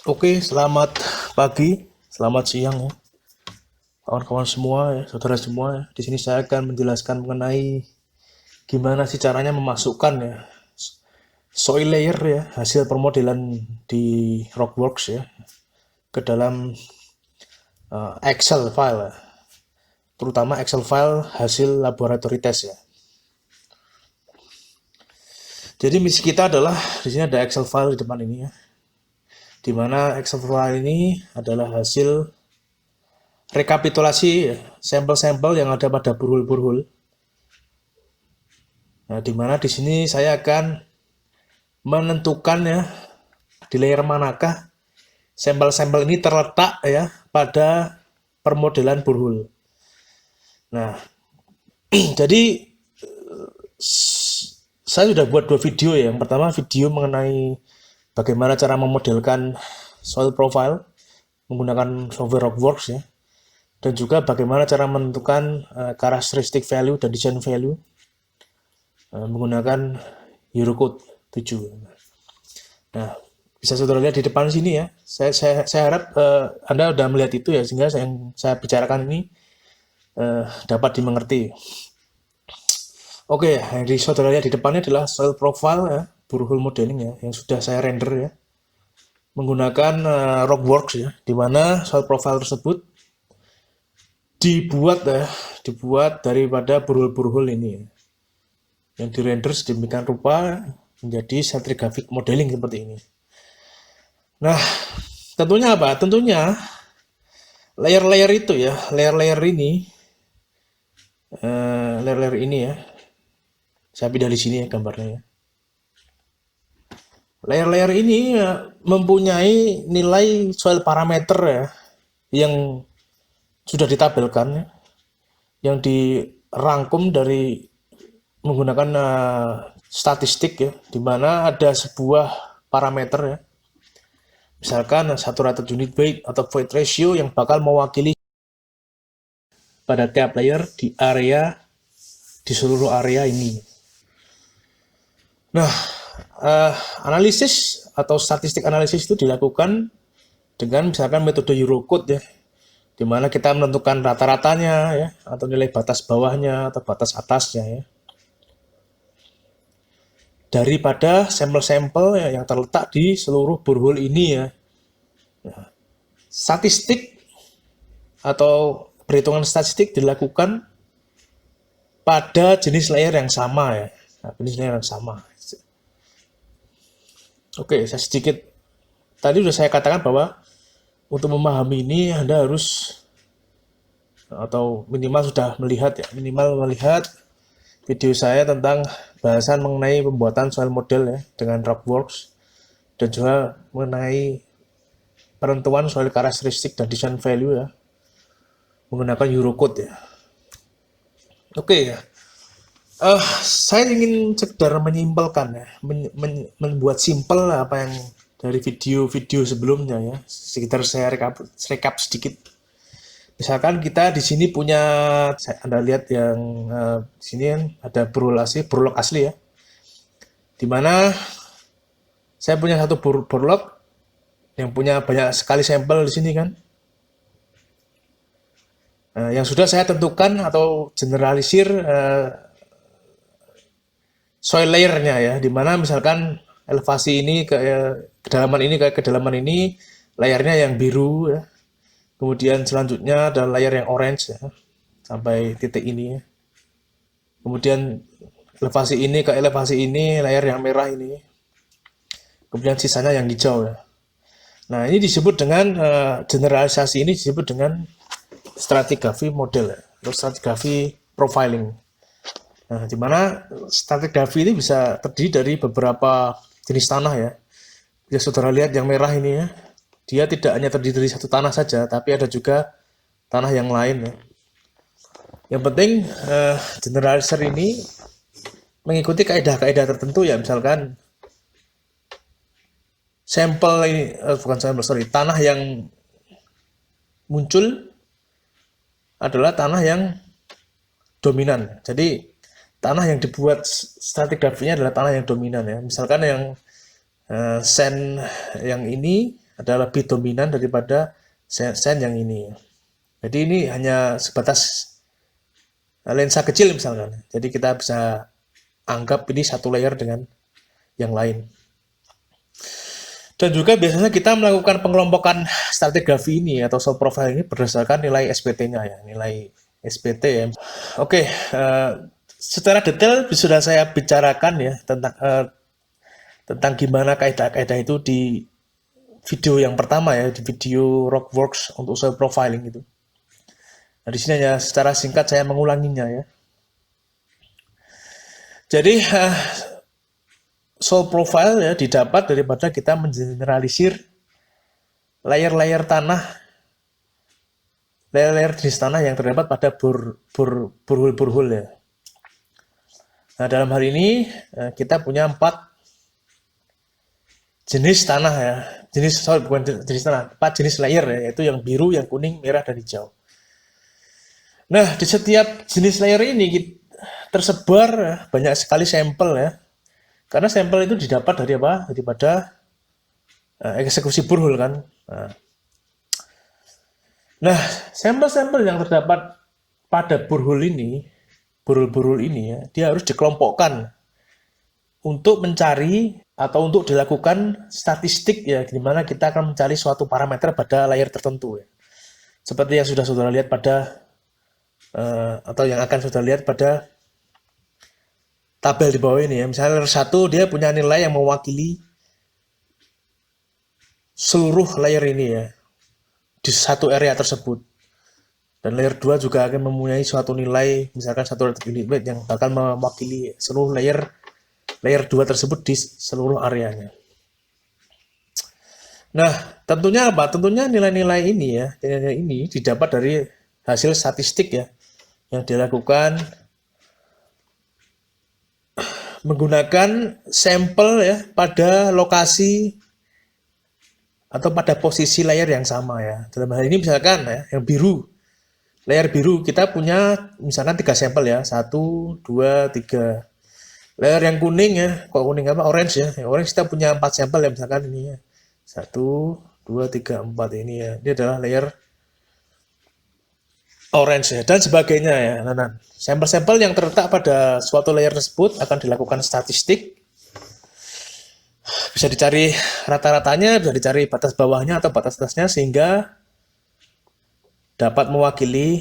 Oke, selamat pagi, selamat siang ya, kawan-kawan semua ya, saudara semua ya. Di sini saya akan menjelaskan mengenai gimana sih caranya memasukkan ya soil layer ya, hasil permodelan di Rockworks ya, ke dalam Excel file ya, terutama Excel file hasil laboratory test ya. Jadi misi kita adalah di sini ada Excel file di depan ini ya, di mana Excel file ini adalah hasil rekapitulasi ya, sampel-sampel yang ada pada burul-burul. Nah, di mana di sini saya akan menentukan ya di layer manakah sampel-sampel ini terletak ya pada permodelan burul. Nah, jadi saya sudah buat dua video ya. Yang pertama video mengenai bagaimana cara memodelkan soil profile menggunakan software Rockworks ya. Dan juga bagaimana cara menentukan characteristic value dan design value menggunakan Eurocode 7. Nah, bisa saudara lihat di depan sini ya. Saya harap Anda sudah melihat itu ya, sehingga yang saya bicarakan ini dapat dimengerti. Oke, yang di saudara lihat di depannya adalah soil profile ya, borehole modeling ya, yang sudah saya render ya, menggunakan Rockworks ya, di mana soil profile tersebut dibuat daripada borehole ini ya, yang dirender sedemikian rupa menjadi stratigraphic modeling seperti ini. Nah, tentunya apa? Tentunya layer-layer itu ya, layer-layer ini ya. Saya pindah di sini ya gambarnya ya. Layer-layer ini ya, mempunyai nilai soil parameter ya, yang sudah ditabelkan ya, yang dirangkum dari menggunakan statistik ya, di mana ada sebuah parameter ya, misalkan saturated unit weight atau void ratio yang bakal mewakili pada tiap layer di seluruh area ini. Nah, analisis atau statistik analisis itu dilakukan dengan misalkan metode Eurocode ya, di mana kita menentukan rata-ratanya ya, atau nilai batas bawahnya atau batas atasnya ya, daripada sampel-sampel ya, yang terletak di seluruh borehole ini ya. Statistik atau perhitungan statistik dilakukan pada jenis layer yang sama ya. Nah, jenis layer yang sama. Oke, saya sedikit tadi sudah saya katakan bahwa untuk memahami ini Anda harus atau minimal sudah melihat ya, minimal melihat video saya tentang bahasan mengenai pembuatan soil model ya dengan Rockworks, dan juga mengenai penentuan soil karakteristik dan design value ya menggunakan Eurocode ya. Oke ya. Saya ingin sekedar menyimpulkan ya, membuat simpel apa yang dari video-video sebelumnya ya. Sekitar saya rekap sedikit. Misalkan kita di sini punya, Anda lihat yang di sini kan ada burlok asli ya. Dimana saya punya satu burlok yang punya banyak sekali sampel di sini kan. Yang sudah saya tentukan atau generalisir soil layernya ya, dimana misalkan elevasi ini ke kedalaman ini layernya yang biru ya, kemudian selanjutnya ada layer yang orange ya, sampai titik ini ya, kemudian elevasi ini layer yang merah ini, kemudian sisanya yang hijau ya. Nah, ini disebut dengan generalisasi ini disebut dengan stratigraphy model ya, atau stratigraphy profiling. Nah, di mana stratigraphy ini bisa terdiri dari beberapa jenis tanah ya. Bisa saudara lihat yang merah ini ya, dia tidak hanya terdiri dari satu tanah saja, tapi ada juga tanah yang lain ya. Yang penting generalizer ini mengikuti kaidah-kaidah tertentu ya, misalkan sampel ini tanah yang muncul adalah tanah yang dominan. Jadi tanah yang dibuat stratigrafinya adalah tanah yang dominan ya. Misalkan yang sand yang ini adalah lebih dominan daripada sen yang ini. Jadi ini hanya sebatas lensa kecil misalkan. Jadi kita bisa anggap ini satu layer dengan yang lain. Dan juga biasanya kita melakukan pengelompokan stratigrafi ini atau soft profile ini berdasarkan nilai SPT-nya ya, nilai SPT ya. Oke, secara detail sudah saya bicarakan ya tentang gimana kaidah-kaidah itu di video yang pertama ya, di video Rockworks untuk soft profiling itu. Nah, di sini ya secara singkat saya mengulanginya ya. Jadi soil profile ya didapat daripada kita mengeneralisir layer-layer jenis tanah yang terdapat pada borehole ya. Nah, dalam hal ini kita punya 4 jenis tanah ya, bukan jenis tanah, 4 jenis layer ya, yaitu yang biru, yang kuning, merah, dan hijau. Nah, di setiap jenis layer ini tersebar banyak sekali sampel ya. Karena sampel itu didapat dari apa? Daripada eksekusi borehole kan. Nah, sampel-sampel yang terdapat pada borehole ini ya, dia harus dikelompokkan untuk mencari atau untuk dilakukan statistik ya, di mana kita akan mencari suatu parameter pada layer tertentu ya. Seperti yang sudah saudara lihat pada atau yang akan saudara lihat pada tabel di bawah ini ya. Misalnya layer 1 dia punya nilai yang mewakili seluruh layer ini ya di satu area tersebut. Dan layer 2 juga akan mempunyai suatu nilai, misalkan satu limit yang bakal mewakili seluruh layer 2 tersebut di seluruh areanya. Nah, tentunya apa? Tentunya nilai-nilai ini ya, nilai ini didapat dari hasil statistik ya yang dilakukan menggunakan sampel ya pada lokasi atau pada posisi layer yang sama ya. Dalam hal ini misalkan ya, yang biru, layer biru kita punya misalkan 3 sampel ya, 1, 2, 3. Layer yang kuning ya, kok kuning apa? Orange ya. Yang orange kita punya 4 sampel ya, misalkan ini ya, 1, 2, 3, 4 ini ya. Ini adalah layer orange ya, dan sebagainya ya. Nah, sampel-sampel yang terletak pada suatu layer tersebut akan dilakukan statistik. Bisa dicari rata-ratanya, bisa dicari batas bawahnya atau batas atasnya sehingga dapat mewakili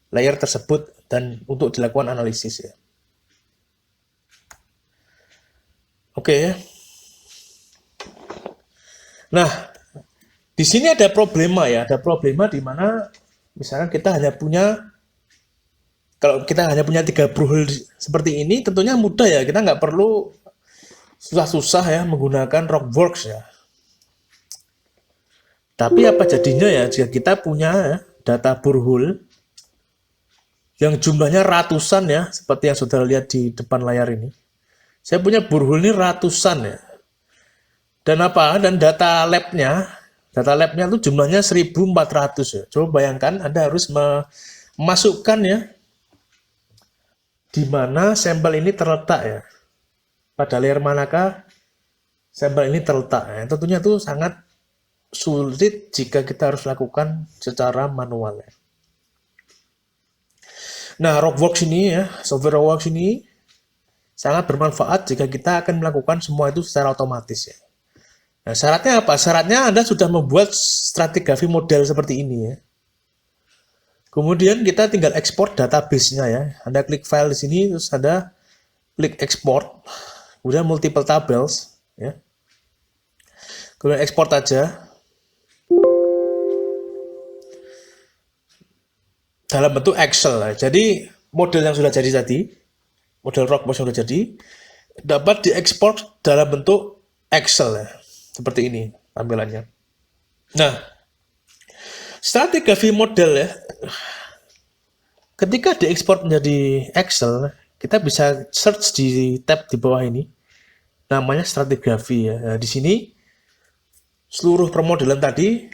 layer tersebut dan untuk dilakukan analisis ya. Oke ya. Nah, di sini ada problema ya, ada problema di mana misalkan kalau kita hanya punya 3 borehole seperti ini, tentunya mudah ya, kita nggak perlu susah-susah ya menggunakan Rockworks ya. Tapi apa jadinya ya jika kita punya data borehole yang jumlahnya ratusan ya, seperti yang saudara lihat di depan layar ini. Saya punya borehole ini ratusan ya. Dan data labnya itu jumlahnya 1400 ya. Coba bayangkan Anda harus memasukkan ya di mana sampel ini terletak ya. Pada layer manakah sampel ini terletak ya. Tentunya itu sangat sulit jika kita harus lakukan secara manual ya. Nah, Rockworks ini ya, software Rockworks ini sangat bermanfaat jika kita akan melakukan semua itu secara otomatis ya. Nah, syaratnya apa? Syaratnya Anda sudah membuat stratigrafi model seperti ini ya. Kemudian kita tinggal ekspor database-nya ya. Anda klik file di sini, terus Anda klik export, kemudian multiple tables ya. Kemudian ekspor aja dalam bentuk Excel ya. Jadi model yang sudah jadi tadi, model Rockworks yang sudah jadi dapat diekspor dalam bentuk Excel ya. Seperti ini tampilannya. Nah, stratigrafi model ya, ketika diekspor menjadi Excel, kita bisa search di tab di bawah ini, namanya stratigrafi ya. Nah, di sini seluruh permodelan tadi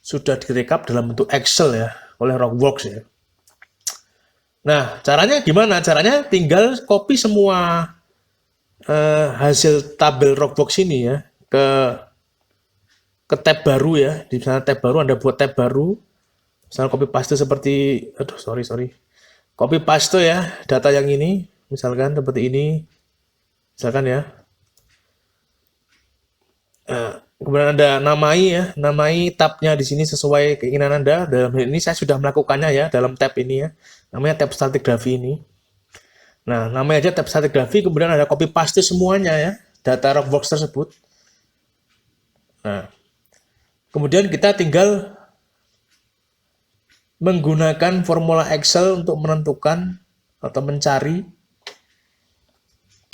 sudah direkap dalam bentuk Excel ya oleh Rockworks ya. Nah, caranya gimana? Caranya tinggal copy semua hasil tabel Rockworks ini ya ke ke tab baru ya. Di sana tab baru, Anda buat tab baru. Misalnya copy paste seperti, aduh sorry. Copy paste ya, data yang ini, misalkan seperti ini. Misalkan ya. Kemudian Anda namai tabnya di sini sesuai keinginan Anda. Dalam hal ini saya sudah melakukannya ya, dalam tab ini ya. Namanya tab stratigraphy ini. Nah, namanya aja tab stratigraphy, kemudian ada copy paste semuanya ya, data Rockworks tersebut. Nah, kemudian kita tinggal menggunakan formula Excel untuk menentukan atau mencari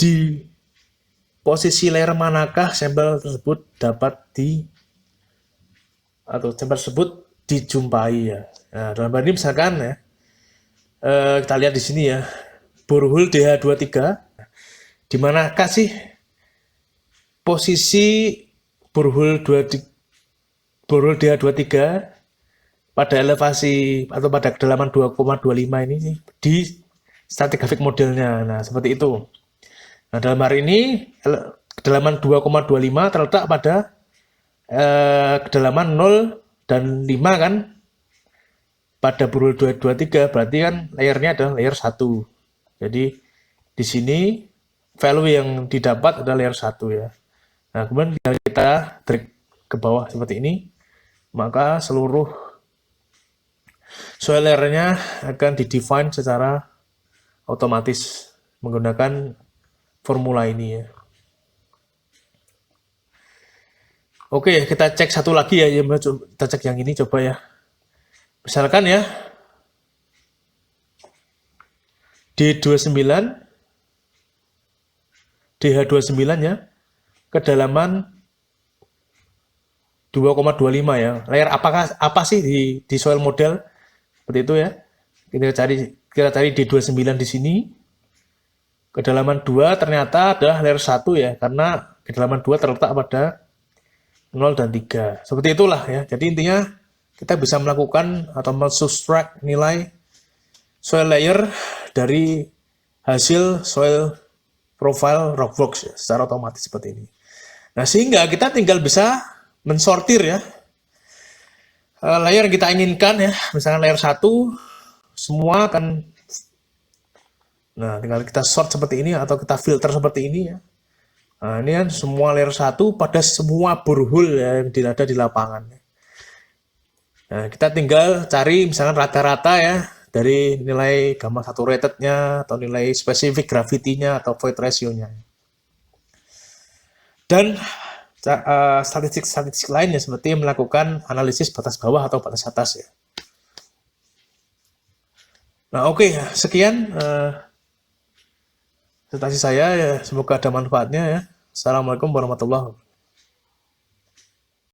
di posisi layer manakah sampel tersebut dapat atau sampel tersebut dijumpai ya. Nah, dalam hal ini misalkan ya, kita lihat di sini ya, borehole DH23, di manakah sih posisi borehole DH23 pada elevasi atau pada kedalaman 2,25 ini sih di stratigraphic modelnya. Nah, seperti itu. Nah, dalam hari ini kedalaman 2,25 terletak pada kedalaman 0 dan 5 kan. Pada borehole 223 berarti kan layernya adalah layer 1. Jadi di sini value yang didapat adalah layer 1 ya. Nah, kemudian kita drag ke bawah seperti ini, maka seluruh soil layernya akan didefine secara otomatis menggunakan formula ini ya. Oke, kita cek satu lagi ya, kita cek yang ini coba ya. Misalkan ya, D29, DH29 ya, kedalaman 2,25 ya. Layer apa sih di soil model seperti itu ya. Kita cari D29 di sini. Kedalaman 2 ternyata adalah layer 1 ya, karena kedalaman 2 terletak pada 0 dan 3. Seperti itulah ya. Jadi intinya kita bisa melakukan atau men-subtract nilai soil layer dari hasil soil profile Rockworks ya, secara otomatis seperti ini. Nah, sehingga kita tinggal bisa mensortir ya layer yang kita inginkan ya, misalkan layer 1 semua akan, nah tinggal kita sort seperti ini atau kita filter seperti ini ya. Nah, ini kan semua layer 1 pada semua borehole ya, yang ada di lapangan. Nah, kita tinggal cari misalkan rata-rata ya dari nilai gamma saturated-nya atau nilai spesifik gravity-nya atau void ratio-nya. Dan statistik lainnya seperti melakukan analisis batas bawah atau batas atas ya. Nah, oke, sekian presentasi saya ya, semoga ada manfaatnya ya. Assalamualaikum warahmatullahi wabarakatuh.